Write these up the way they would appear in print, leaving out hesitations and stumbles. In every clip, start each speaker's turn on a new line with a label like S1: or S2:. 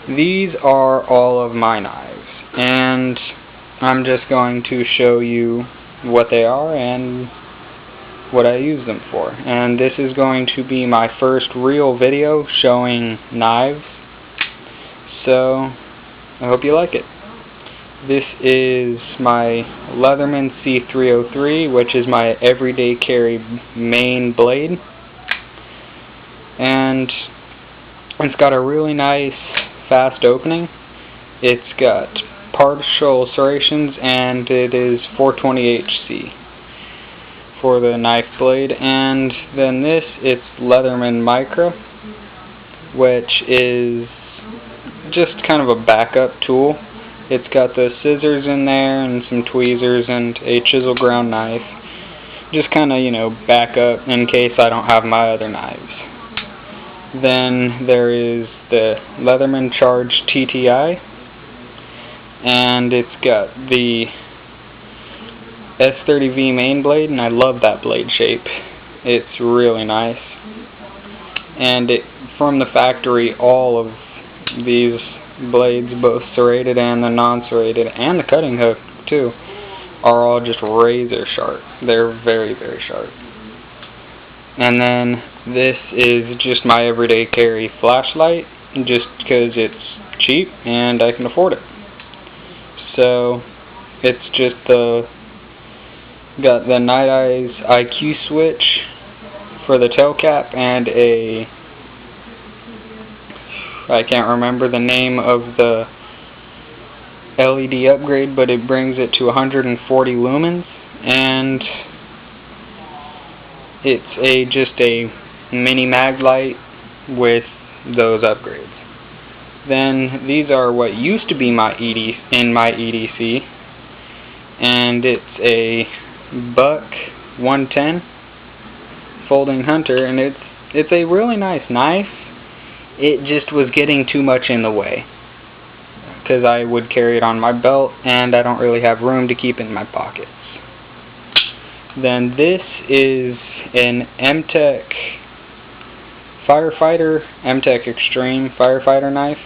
S1: These are all of my knives, and I'm just going to show you what they are and what I use them for. And this is going to be my first real video showing knives, so I hope you like it. This is my Leatherman C303, which is my everyday carry main blade, and it's got a really nice fast opening. It's got partial serrations, and it is 420 HC for the knife blade. And then this, it's Leatherman Micro, which is just kind of a backup tool. It's got the scissors in there and some tweezers and a chisel ground knife, just kind of, back up in case I don't have my other knives. Then there is the Leatherman Charge TTI, and it's got the S30V main blade, and I love that blade shape. It's really nice. And from the factory, all of these blades, both serrated and the non-serrated, and the cutting hook too, are all just razor sharp. They're very, very sharp. And then this is just my everyday carry flashlight, just because it's cheap and I can afford it. So it's just got the Night Eyes IQ switch for the tail cap, and I can't remember the name of the LED upgrade, but it brings it to 140 lumens, and it's just a mini mag light with those upgrades. Then these are what used to be my EDC, and it's a Buck 110 folding hunter, and it's a really nice knife. It just was getting too much in the way, because I would carry it on my belt, and I don't really have room to keep it in my pockets. Then this is an M-Tech Firefighter, M-Tech Extreme Firefighter knife.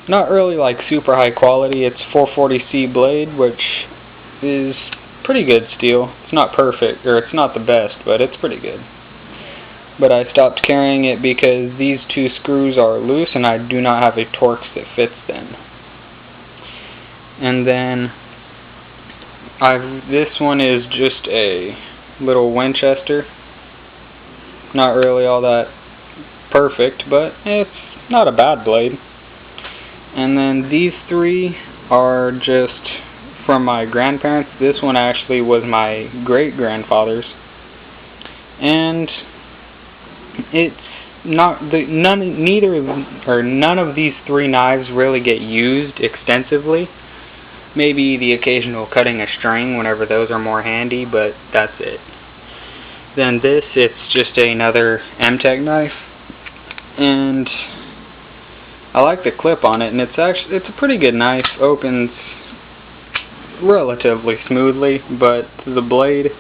S1: Not really like super high quality. It's 440C blade, which is pretty good steel. It's not perfect, or it's not the best, but it's pretty good. But I stopped carrying it because these two screws are loose and I do not have a Torx that fits them. And then this one is just a little Winchester. Not really all that perfect, but it's not a bad blade. And then these three are just from my grandparents. This one actually was my great-grandfather's. And it's not none of these three knives really get used extensively. Maybe the occasional cutting a string whenever those are more handy, but that's it. Then this, it's just another M-Tech knife, and I like the clip on it, and it's a pretty good knife. Opens relatively smoothly, but the blade,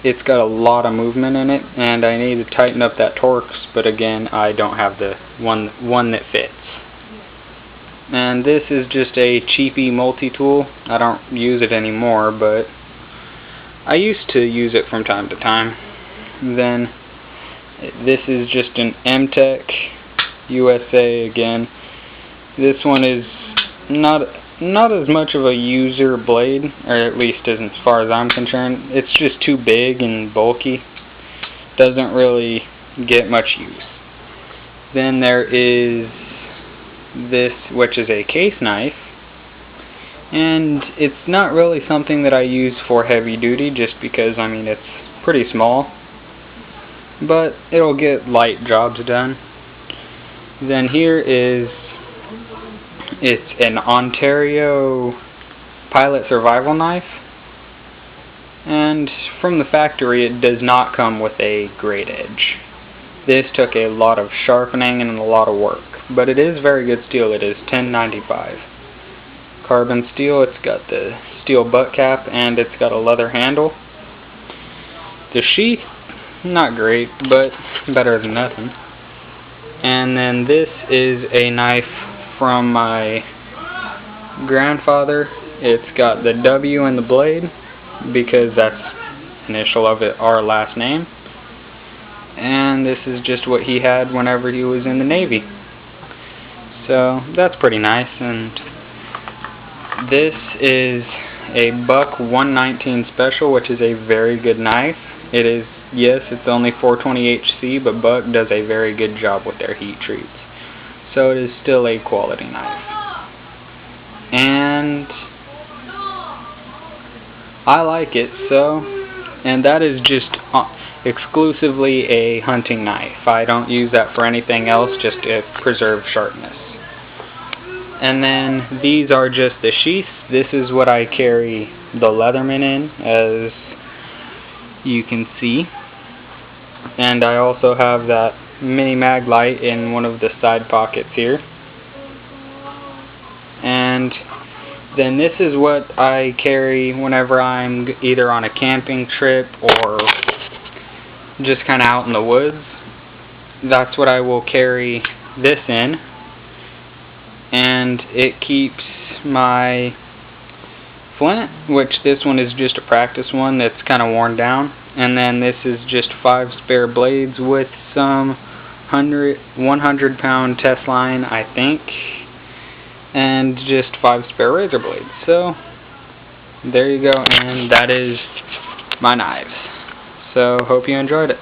S1: it's got a lot of movement in it, and I need to tighten up that Torx, but again, I don't have the one that fits. And this is just a cheapy multi-tool. I don't use it anymore, but I used to use it from time to time. Then this is just an M-Tech USA again. This one is not as much of a user blade, or at least as far as I'm concerned. It's just too big and bulky. Doesn't really get much use. Then there is this, which is a case knife, and it's not really something that I use for heavy duty, just because, it's pretty small, but it'll get light jobs done. Then here is, it's an Ontario Pilot Survival knife, and from the factory it does not come with a great edge. This took a lot of sharpening and a lot of work, but it is very good steel. It is 1095 carbon steel. It's got the steel butt cap, and it's got a leather handle. The sheath, not great, but better than nothing. And then this is a knife from my grandfather. It's got the W in the blade because that's initial of it, our last name. And this is just what he had whenever he was in the Navy. So that's pretty nice. And this is a Buck 119 Special, which is a very good knife. It is, yes, it's only 420 HC, but Buck does a very good job with their heat treats. So it is still a quality knife. And I like it, so, and that is just exclusively a hunting knife. I don't use that for anything else, just to preserve sharpness. And then these are just the sheaths. This is what I carry the Leatherman in, as you can see. And I also have that mini mag light in one of the side pockets here. And then this is what I carry whenever I'm either on a camping trip or just kind of out in the woods. That's what I will carry this in. And it keeps my flint, which this one is just a practice one that's kind of worn down. And then this is just 5 spare blades with some 100-pound test line, I think. And just 5 spare razor blades. So there you go, and that is my knives. So hope you enjoyed it.